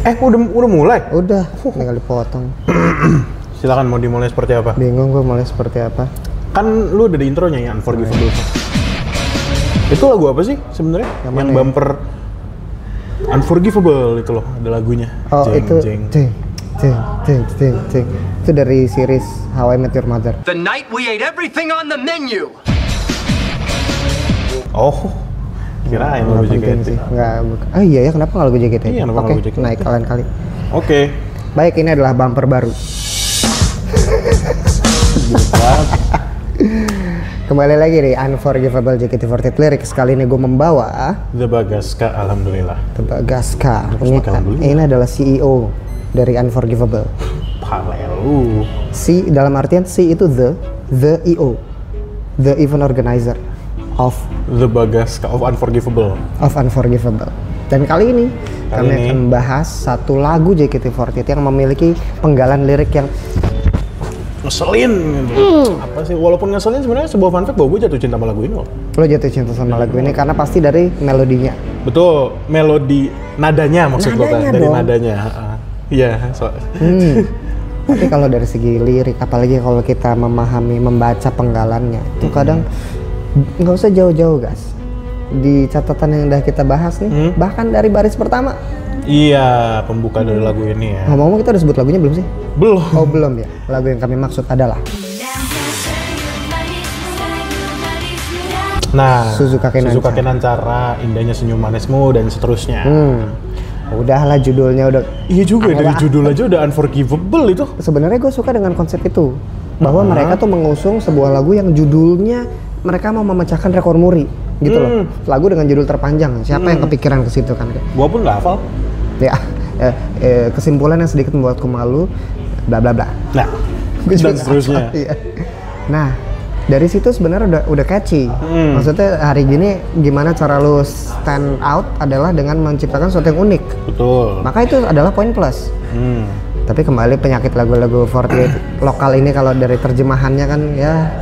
Udah mulai? Udah, tinggal dipotong. Silakan, mau dimulai seperti apa? Bingung gue mulai seperti apa. Kan lu udah di intronya ya, Unforgivable. Itu lagu apa sih sebenarnya? Yang bumper Unforgivable itu loh, ada lagunya. Oh, itu itu dari series How I Met Your Mother. The night we ate everything on the menu. Oh, kirain lagu JKT. Enggak, oh iya ya, kenapa lagu JKT? Iya, kenapa lagu JKT? Naik kalian kali. Oke. Baik, ini adalah bumper baru. Kembali lagi nih, Unforgivable JKT48 Lyrics. Kali ini gue membawa The Bagaska, alhamdulillah. The Bagaska. Ini adalah CEO dari Unforgivable. Palelu. C dalam artian C itu the EO, the event organizer of The Bagaska of Unforgivable. Dan kali ini kami akan membahas satu lagu JKT48 yang memiliki penggalan lirik yang ngeselin gitu. Apa sih? Walaupun ngeselin sebenarnya sebuah fun fact bahwa gue jatuh cinta sama lagu ini loh. Lo jatuh cinta sama lagu ini karena pasti dari melodinya. Betul, melodi nadanya maksud gue kan, dari nadanya. Iya, Tapi kalau dari segi lirik, apalagi kalau kita membaca penggalannya, itu kadang nggak usah jauh-jauh, guys. Di catatan yang udah kita bahas nih, bahkan dari baris pertama. Iya, pembuka dari lagu ini ya. Ngomong-ngomong, kita udah sebut lagunya belum sih? Belum. Oh, belum ya. Lagu yang kami maksud adalah Suzuka Kenancara, Indahnya Senyum Manismu, dan seterusnya. Udahlah, judulnya udah. Iya juga, dari judul aja udah Unforgivable itu. Sebenarnya gue suka dengan konsep itu, bahwa mereka tuh mengusung sebuah lagu yang judulnya mereka mau memecahkan rekor muri gitu loh. Lagu dengan judul terpanjang, siapa yang kepikiran ke situ kan? Gua pun nggak hafal. Ya, kesimpulan yang sedikit membuatku malu, bla bla bla. Nah, dan seterusnya. Iya. Nah, dari situ sebenarnya udah catchy. Maksudnya hari gini gimana cara lu stand out adalah dengan menciptakan sesuatu yang unik. Betul. Maka itu adalah poin plus. Tapi kembali penyakit lagu-lagu 48 lokal ini kalau dari terjemahannya kan ya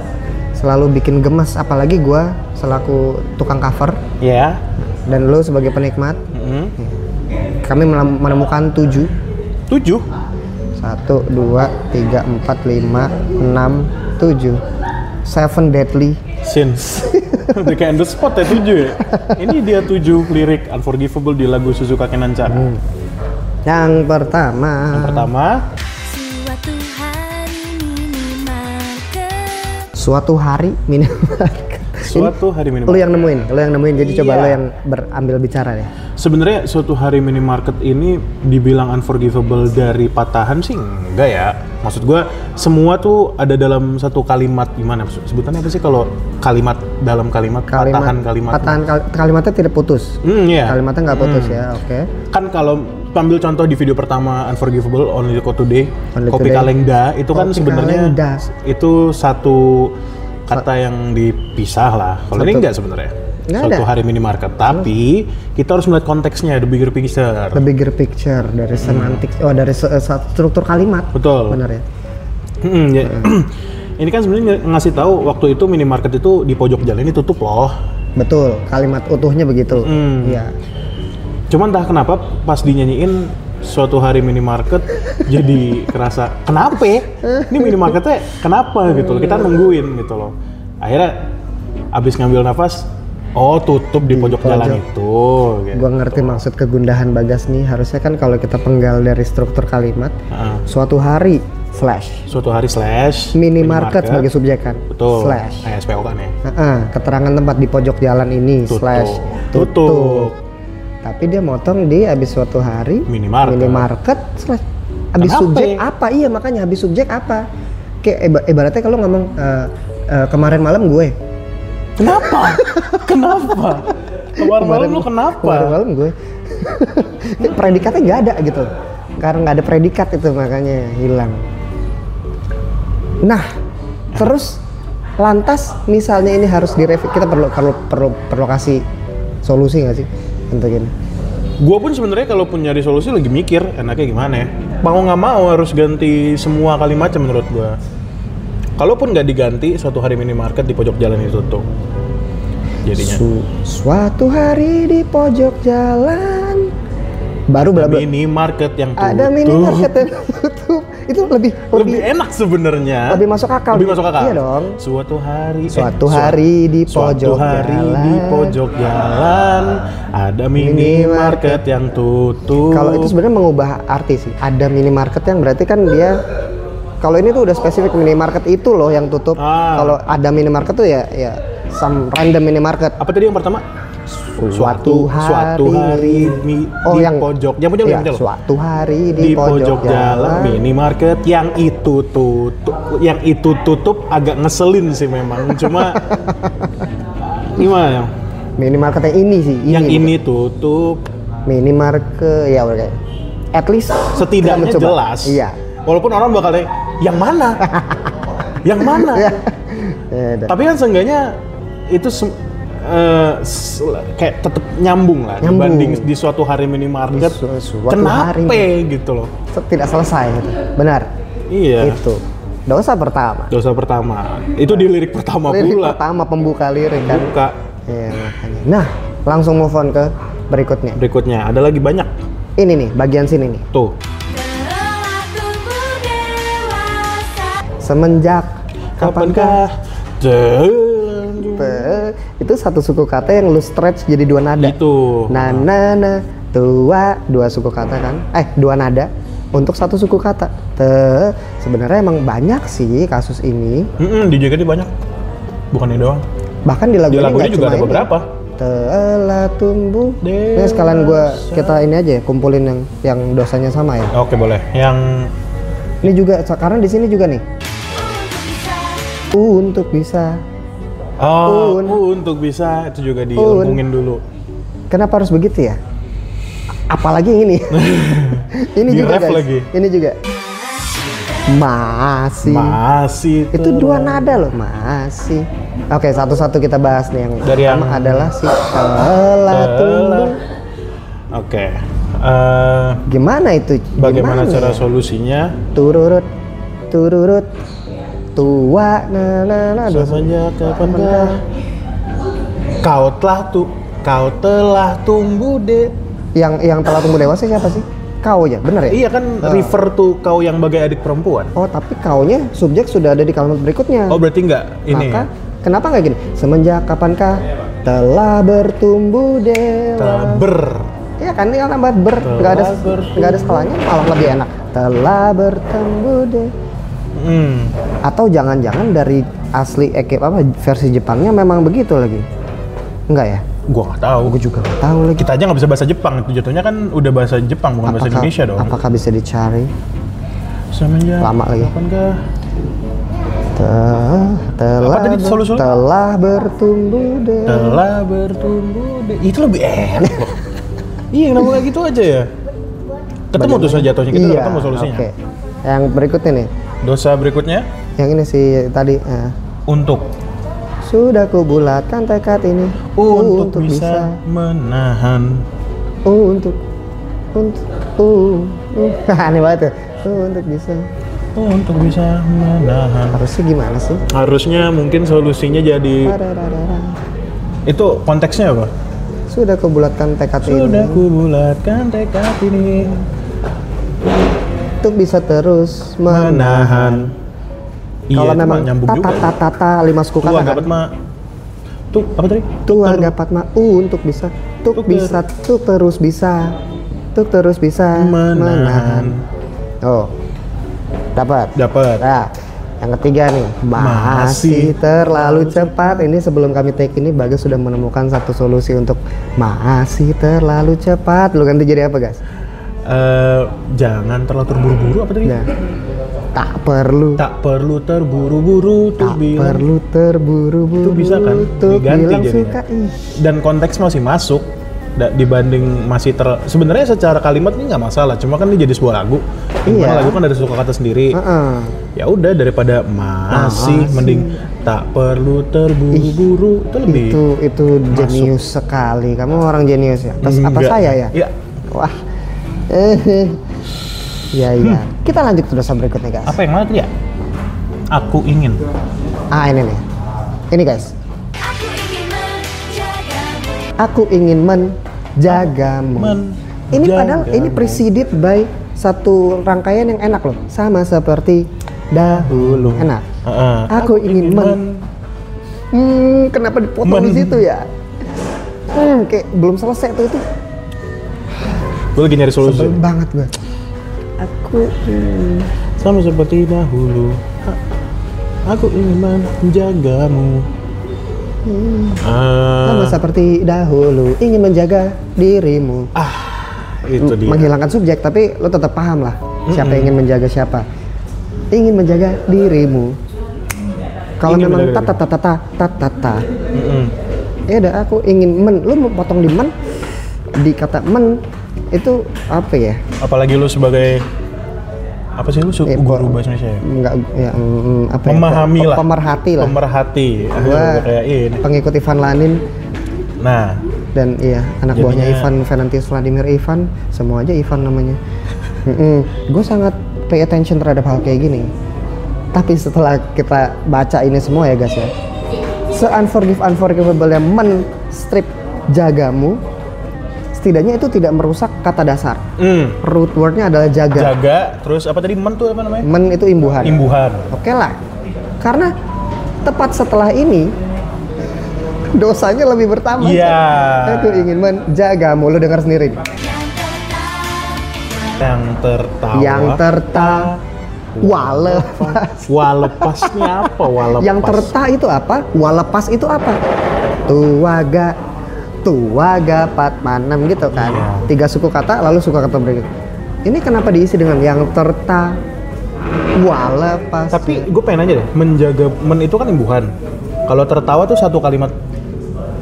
selalu bikin gemes, apalagi gua selaku tukang cover. Iya. Dan lu sebagai penikmat. Kami menemukan 7. 1, 2, 3, 4, 5, 6, 7. 7 deadly sins. Udah kayak on the spot ya 7 ya. Ini dia 7 lirik Unforgivable di lagu Suzuka Kenancara. Yang pertama. Suatu hari minimarket. Lu yang nemuin. Jadi coba lu yang ambil bicara ya. Sebenarnya Suatu Hari Minimarket ini dibilang unforgivable dari patahan sih enggak ya. Maksud gua semua tuh ada dalam satu kalimat, gimana sebutannya apa sih kalau kalimat dalam kalimat patahan kalimat. Kalimatnya tidak putus. Kalimatnya nggak putus ya. Oke. Kan kalau ambil contoh di video pertama Unforgivable Only the Code Today, Kopi Kalengda itu kan sebenarnya itu satu kata yang dipisah lah. Kalau ini enggak sebenarnya. Suatu Hari Minimarket. Tapi kita harus melihat konteksnya, the bigger picture. The bigger picture dari semantik, dari struktur kalimat. Betul. Benar ya. Ini kan sebenarnya ngasih tahu waktu itu minimarket itu di pojok jalan ini tutup loh. Betul. Kalimat utuhnya begitu. Iya. Cuman entah kenapa pas dinyanyiin Suatu Hari Minimarket jadi kerasa kenapa ya? Ini minimarketnya kenapa gitu loh. Kita nungguin gitu loh. Akhirnya abis ngambil nafas, tutup di pojok jalan itu gitu. Gua ngerti maksud kegundahan Bagas nih. Harusnya kan kalau kita penggal dari struktur kalimat, suatu hari slash minimarket sebagai subjek kan. Betul. Slash SPO kan ya. Keterangan tempat di pojok jalan ini slash tutup. Tapi dia motong di habis suatu hari minimarket slash habis subjek apa? Iya, makanya habis subjek apa? Kayak ibaratnya kalau ngomong kemarin malam gue. Kenapa? Kemarin malam lu kenapa? Kemarin malam gue. Predikatnya nggak ada gitu. Karena nggak ada predikat itu makanya hilang. Nah, terus lantas misalnya ini harus direvisi, kita perlu kasih solusi nggak sih untuk ini? Gua pun sebenarnya kalau pun nyari solusi lagi mikir enaknya gimana ya. Mau nggak mau harus ganti semua kalimatnya menurut gua. Kalaupun nggak diganti, Suatu Hari Minimarket di pojok jalan itu tutup. Jadinya. Suatu hari di pojok jalan Baru minimarket yang tutup. Ada minimarket yang tutup. Itu lebih enak sebenarnya. Lebih masuk akal. Lebih masuk akal. Iya dong. Suatu hari di pojok jalan ada minimarket yang tutup. Kalau itu sebenarnya mengubah arti sih. Ada minimarket yang berarti kan dia, kalau ini tuh udah spesifik minimarket itu loh yang tutup. Kalau ada minimarket tuh ya some random minimarket. Apa tadi yang pertama? Suatu hari di pojok. Suatu hari di pojok jalan minimarket yang itu tutup. Yang itu tutup agak ngeselin sih memang. Cuma gimana? Minimarket yang ini sih. Ini tutup. Minimarket ya oke. At least setidaknya jelas. Iya. Walaupun orang bakal yang mana? Yang mana? Tapi kan seenggaknya itu kayak tetap nyambung lah dibanding di suatu hari minimarket. Kenapa gitu loh? Tidak selesai gitu. Benar. Iya. Itu dosa pertama. Itu di lirik pertama pula. Lirik pertama pembuka lirik kan. Buka. Iya makanya. Nah, langsung move on ke berikutnya. Ada lagi banyak. Ini nih, bagian sini nih. Tuh. Semenjak kapankah itu satu suku kata yang lu stretch jadi 2 nada. Itu. Na tua 2 suku kata kan? 2 nada untuk satu suku kata. Sebenarnya emang banyak sih kasus ini. Di JKT banyak. Bukan ini doang. Bahkan di lagu ini juga ada beberapa. Telah tumbuh. Nah, sekalian kita ini aja ya, kumpulin yang dosanya sama ya. Oke, boleh. Yang ini juga sekarang di sini juga nih. Untuk bisa. Untuk bisa itu juga diomongin dulu. Kenapa harus begitu ya? Apalagi ini. Ini juga guys. Lagi. Ini juga. Masih. Itu 2 nada loh, masih. Oke, satu-satu kita bahas nih. Yang pertama adalah si telah tumbuh. Oke. Gimana itu? Bagaimana cara solusinya? Tururut. Tua, semenjak kapankah kau telah tumbuh Yang telah tumbuh dewasa siapa sih? Kau ya, bener ya? Iya kan, refer to kau yang bagai adik perempuan. Oh, tapi kaunya subjek sudah ada di kalimat berikutnya. Oh, berarti enggak ini. Maka, kenapa nggak gini? Semenjak kapankah telah bertumbuh dewasa. Iya kan, ini kan nggak ada skalanya, malah lebih enak. Telah bertumbuh dewasa. Atau jangan-jangan dari asli versi Jepangnya memang begitu lagi? Enggak ya? Gua nggak tahu. Gua juga nggak tahu lagi. Kita aja nggak bisa bahasa Jepang, itu jatuhnya kan udah bahasa Jepang bukan bahasa Indonesia dong. Apakah bisa dicari? Semenjak lama lagi. Kapankah telah bertumbuh deh. Itu lebih enak loh. Iya, kenapa nggak gitu aja ya? Ketemu tuh jatuhnya, kita udah ketemu solusinya. Oke. Yang berikutnya nih. Dosa berikutnya? Yang ini sih tadi. Untuk. Sudah kubulatkan tekad ini untuk bisa menahan. Aneh banget tuh. Untuk bisa menahan. Harusnya gimana sih? Harusnya mungkin solusinya jadi. Itu konteksnya apa? Sudah kubulatkan tekad ini. Untuk bisa terus menahan. Kalau memang tata 5 suku kata kan. Tuh apa tadi? Tua dapat untuk bisa. Untuk terus bisa menahan. Oh. Dapat. Nah, yang ketiga nih, masih terlalu cepat. Ini sebelum kami take ini Bagas sudah menemukan satu solusi untuk masih terlalu cepat. Lu ganti jadi apa, guys? Jangan terlalu terburu-buru apa tadi? Nah, tak perlu terburu-buru. Itu bisa kan diganti jadinya. Dan konteks masih masuk dibanding masih sebenarnya secara kalimat ini nggak masalah, cuma kan ini jadi sebuah lagu. Iya. Lagu kan ada suku kata sendiri. Ya udah, daripada masih mending tak perlu terburu-buru. Itu lebih itu jenius sekali. Kamu orang jenius ya? Apa saya ya? Iya. Wah. Iya. Kita lanjut ke dosa berikutnya, guys. Apa yang mana tadi ya? Aku ingin. Ini nih. Ini, guys. Aku ingin menjagamu. Ini padahal ini preceded by satu rangkaian yang enak loh. Sama seperti dahulu. Enak. Aku ingin kenapa dipotong di situ ya? Kayak belum selesai tuh itu. Gue lagi nyari solusi. Sebel banget gue. Aku sama seperti dahulu. Aku ingin menjagamu. Sama seperti dahulu, ingin menjaga dirimu. Itu dia. Menghilangkan subjek, tapi lo tetap paham lah siapa yang ingin menjaga siapa. Ingin menjaga dirimu. Kalau memang tata. Ya udah, aku ingin lo mau potong di di kata itu apa ya? Apalagi lu sebagai apa sih lu guru bahasa Indonesia ya? Enggak ya, apa memahami ya? lah. Pemerhati lah. Pemerhati. Gua kayak ini. Pengikut Ivan Lanin. Nah, dan iya anak buahnya Ivan Venantius Vladimir Ivan, semua aja Ivan namanya. Gue sangat pay attention terhadap hal kayak gini. Tapi setelah kita baca ini semua ya guys ya, se-unforgivable yang strip jagamu, setidaknya itu tidak merusak kata dasar. Root wordnya adalah jaga. Jaga, terus apa tadi tuh apa namanya? Itu imbuhan. Imbuhan. Oke lah, karena tepat setelah ini dosanya lebih bertambah. Iya. Aku ingin menjagamu, lo dengar sendiri. Yang tertawa. Walepas. Walepasnya apa? Walepas. Yang terta itu apa? Walepas itu apa? Tuaga patmanam gitu kan. Iya. 3 suku kata lalu suku kata berikut. Ini kenapa diisi dengan yang terta walepas? Tapi gue pengen aja deh, menjaga itu kan imbuhan. Kalau tertawa tuh satu kalimat.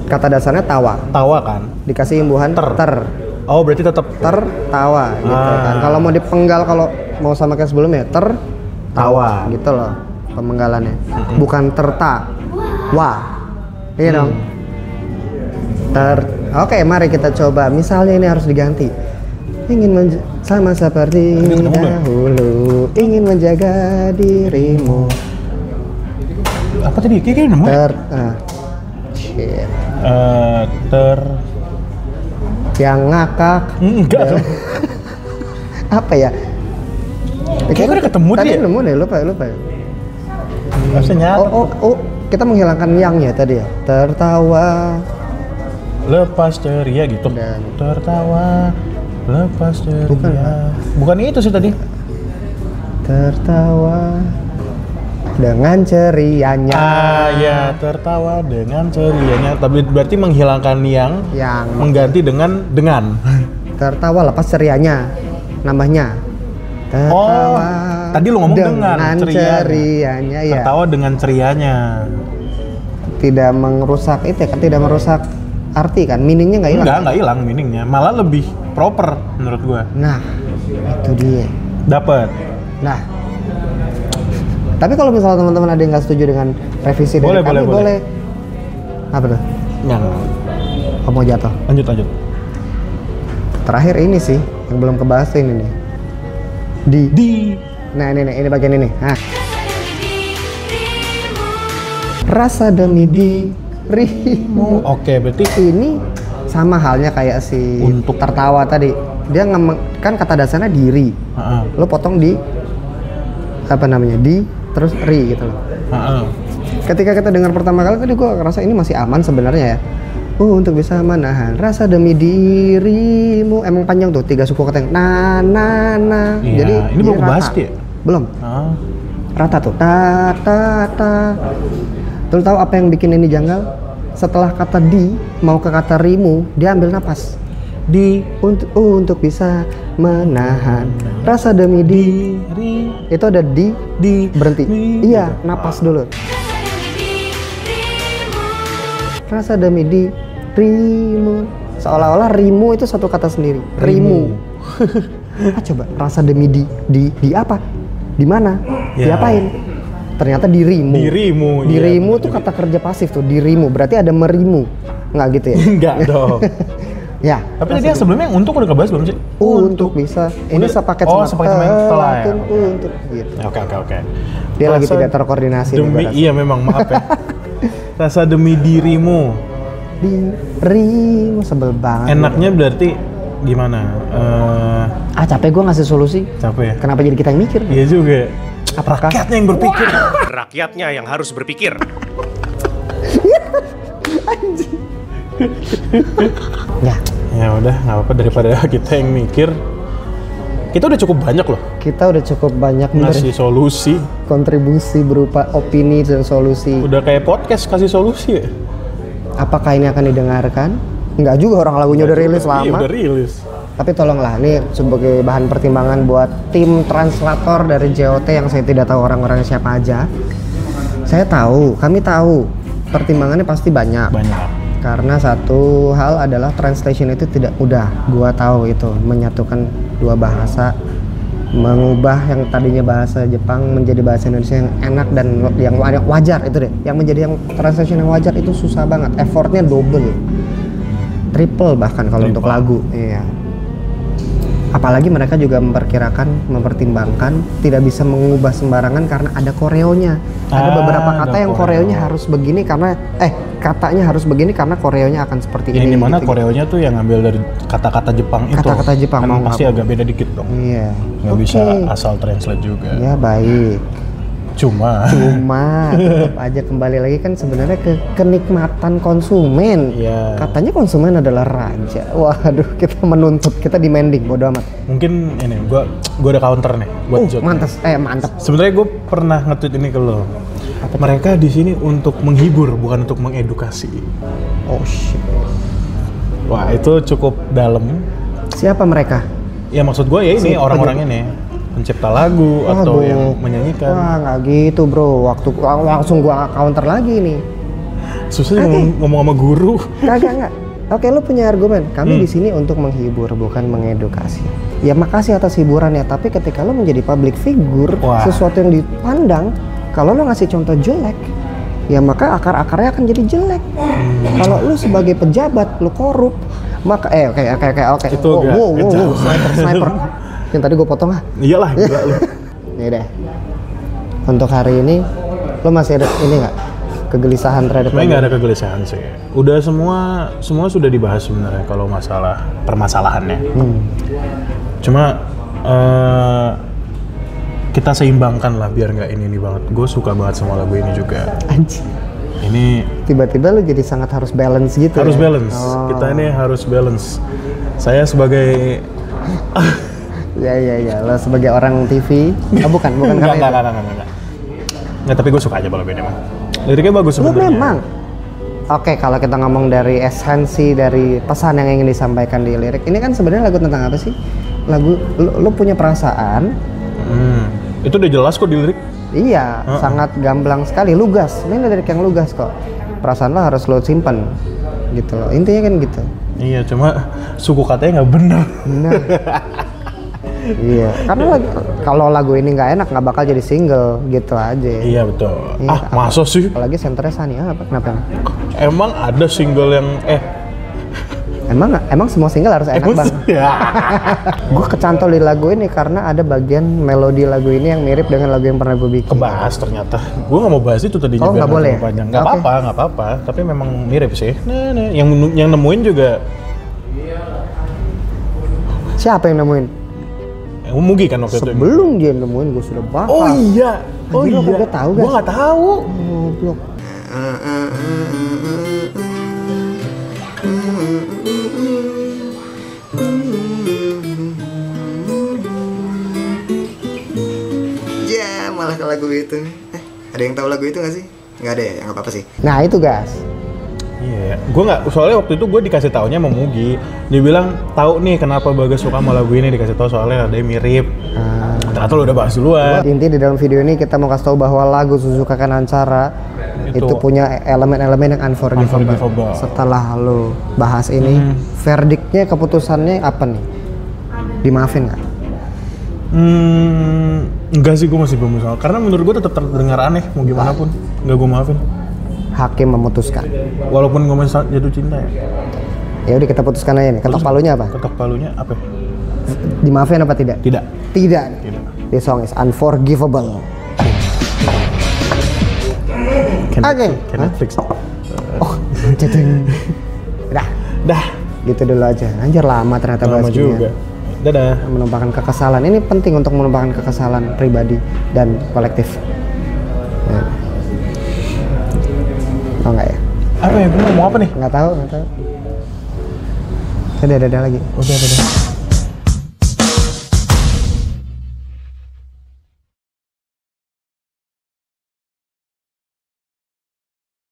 Kata dasarnya tawa. Tawa kan? Dikasih imbuhan ter. Oh, berarti tetap tertawa gitu kan. Kalau mau dipenggal, kalau mau sama kayak sebelumnya tertawa gitu loh pemenggalannya. Bukan tertawa. Iya dong. Oke, mari kita coba. Misalnya ini harus diganti. Ingin sama seperti dahulu, ingin menjaga dirimu. Apa tadi? Kayaknya nemu. Shit. Yang ngakak. Enggak. Apa ya? Kayaknya udah ketemu tadi dia. Nemu deh, lupa. Harusnya nyata. Oh, kita menghilangkan yang ya tadi ya. Tertawa. Lepas ceria gitu. Dan tertawa. Lepas ceria. Bukan itu sih tadi. Tertawa dengan cerianya. Ya, tertawa dengan cerianya. Tapi berarti menghilangkan yang mengganti dengan. Tertawa lepas cerianya. Nambahnya. Tertawa. Tadi lu ngomong dengan cerianya ya. Tertawa dengan cerianya. Tidak merusak itu ya kan, tidak merusak arti kan, meaningnya nggak hilang. Nggak hilang meaningnya, malah lebih proper menurut gua. Nah, itu dia. Dapat. Nah, tapi kalau misalnya teman-teman ada yang nggak setuju dengan revisi dari kami, boleh. Apa tuh? Kamu jatuh. Lanjut. Terakhir ini sih, yang belum kebahas tuh ini nih. Nah ini bagian ini. Nah. Rasa demi dirimu. Oke, berarti ini sama halnya kayak si untuk tertawa tadi. Dia kan kata dasarnya diri. Lo potong di apa namanya? Di terus ri gitu loh. Ketika kita dengar pertama kali tadi gue ngerasa ini masih aman sebenarnya ya. Untuk bisa menahan rasa demi dirimu. Emang panjang tuh 3 suku kata yang na. Iya, jadi ini belum bahas dia. Belum. Rata tuh ta. Terus tahu apa yang bikin ini janggal? Setelah kata di mau ke kata rimu, dia ambil napas. Untuk bisa menahan rasa demi diri. Itu ada di berhenti. Iya, napas dulu. Rasa demi dirimu. Seolah-olah rimu itu satu kata sendiri. Rimu. Coba rasa demi di apa? Di mana? Diapain? Ternyata dirimu. Dirimu tuh kata kerja pasif tuh, dirimu. Berarti ada merimu. Nggak gitu ya? Enggak dong. Ya. Tapi tadi yang sebelumnya yang untuk udah kebahas belum sih? Untuk bisa. Ini sepaket sepaket sama yang setelah ya. Untuk gitu. Oke. Dia lagi tidak terkoordinasi. Iya memang, maaf ya. Rasa demi dirimu. Dirimu sebel banget. Enaknya berarti gimana? Capek gue ngasih solusi. Capek. Kenapa jadi kita yang mikir? Iya juga. Apakah rakyatnya yang berpikir? Rakyatnya yang harus berpikir. Anjing. Ya udah, nggak apa-apa daripada kita yang mikir. Kita udah cukup banyak loh. Kita udah cukup banyak ngasih solusi, kontribusi berupa opini dan solusi. Udah kayak podcast kasih solusi ya. Apakah ini akan didengarkan? Enggak juga, orang lagunya udah rilis lama. Iya, udah rilis. Tapi tolonglah, ini sebagai bahan pertimbangan buat tim translator dari JOT yang saya tidak tahu orang-orangnya siapa aja. Kami tahu pertimbangannya pasti banyak. Karena satu hal adalah translation itu tidak mudah. Gua tahu itu, menyatukan dua bahasa, mengubah yang tadinya bahasa Jepang menjadi bahasa Indonesia yang enak dan yang wajar itu deh. Yang menjadi yang translation yang wajar itu susah banget. Effortnya double, triple bahkan kalau untuk lagu. Iya. Apalagi mereka juga mempertimbangkan tidak bisa mengubah sembarangan karena ada koreonya. Ada beberapa kata yang koreonya harus begini karena katanya harus begini karena koreonya akan seperti ini. Ini mana gitu. Koreonya tuh yang ngambil dari kata-kata Jepang itu. Kata-kata Jepang kan pasti agak beda dikit dong. Iya. Nggak bisa asal translate juga. Ya baik. Cuma tetap aja kembali lagi kan sebenarnya ke kenikmatan konsumen. Yeah. Katanya konsumen adalah raja. Waduh, kita menuntut, kita demanding, bodo amat. Mungkin ini gua ada counter nih buat Jot. Mantap. Sebenarnya gue pernah nge-tweet ini ke lo. Mereka di sini untuk menghibur, bukan untuk mengedukasi. Oh shit. Wah, itu cukup dalam. Siapa mereka? Ya maksud gue ya ini orang-orang ini pencipta lagu atau yang menyanyikan. Wah, nggak gitu bro. Langsung gua counter lagi nih. Susah ngomong sama guru. Kagak. Oke, lu punya argumen. Kami di sini untuk menghibur, bukan mengedukasi. Ya makasih atas hiburannya. Tapi ketika lu menjadi public figure, sesuatu yang dipandang, kalau lu ngasih contoh jelek, ya maka akar-akarnya akan jadi jelek. Kalau lu sebagai pejabat, lu korup, maka oke. Itu Sniper. Yang tadi gue potong Iyalah, gila lu. Nih deh. Untuk hari ini lo masih ada ini nggak kegelisahan terhadap? Sebenarnya nggak ada kegelisahan sih. Udah semua sudah dibahas sebenarnya kalau masalah permasalahannya. Cuma kita seimbangkan lah biar nggak ini banget. Gue suka banget sama lagu ini juga. Anjing. Ini tiba-tiba lo jadi sangat harus balance gitu. Harus balance. Kita ini harus balance. Saya sebagai Ya, lo sebagai orang TV. Bukan karena Enggak, tapi gue suka aja lagu ini mah. Liriknya bagus sebenarnya. Memang. Oke, kalau kita ngomong dari esensi dari pesan yang ingin disampaikan di lirik, ini kan sebenarnya lagu tentang apa sih? Lagu lo punya perasaan. Itu udah jelas kok di lirik. Iya, sangat gamblang sekali, lugas. Ini lirik yang lugas kok. Perasaan lo harus lo simpan, gitu loh. Intinya kan gitu. Iya, cuma suku katanya nggak bener. Iya, karena kalau lagu ini nggak enak nggak bakal jadi single gitu aja. Iya betul. Iya, masa sih? Apalagi senternya Sania kenapa? Emang ada single yang Emang semua single harus enak bang? Ya. Gue kecantol di lagu ini karena ada bagian melodi lagu ini yang mirip dengan lagu yang pernah gue bikin. Kebahas ternyata. Gue nggak mau bahas itu tadinya. Oh nggak boleh. Nggak apa-apa. Tapi memang mirip sih. Nah. Yang nemuin juga. Siapa yang nemuin? Mugi kan waktu itu. Sebelum dia nemuin gue sudah bahas. Oh iya. Gue nggak tahu guys. Gue nggak tahu. Goblok. Ya malah ke lagu itu. Ada yang tahu lagu itu nggak sih? Nggak ada ya, nggak apa-apa sih. Nah itu guys. Iya, gue nggak, soalnya waktu itu gue dikasih taunya sama Mugi. Dia bilang, tahu nih kenapa Bagas suka sama lagu ini, dikasih tahu soalnya ada yang mirip. Ternyata lo udah bahas duluan. Intinya di dalam video ini kita mau kasih tahu bahwa lagu Suzuka Kanancara itu punya elemen-elemen yang unforgivable. Setelah lo bahas ini, verdiknya, keputusannya apa nih? Dimaafin nggak? Enggak sih, gue masih belum bisa. Karena menurut gue tetap terdengar aneh, mau gimana pun. Enggak gue maafin. Hakim memutuskan. Walaupun gue masih jatuh cinta ya. Ya udah kita putuskan aja nih. Ketok palunya apa? Ketok palunya apa? Dimaafin apa tidak? Tidak. The song is unforgivable. Oke. Netflix. Oh, cedeng. Dah. Gitu dulu aja. Anjir lama ternyata bahas juga. Dadah. Menumpahkan kekesalan. Ini penting untuk menumpahkan kekesalan pribadi dan kolektif. Ya. Tahu nggak ya? Apa ya? Gue mau apa nih? Nggak tahu. Udah lagi. Udah.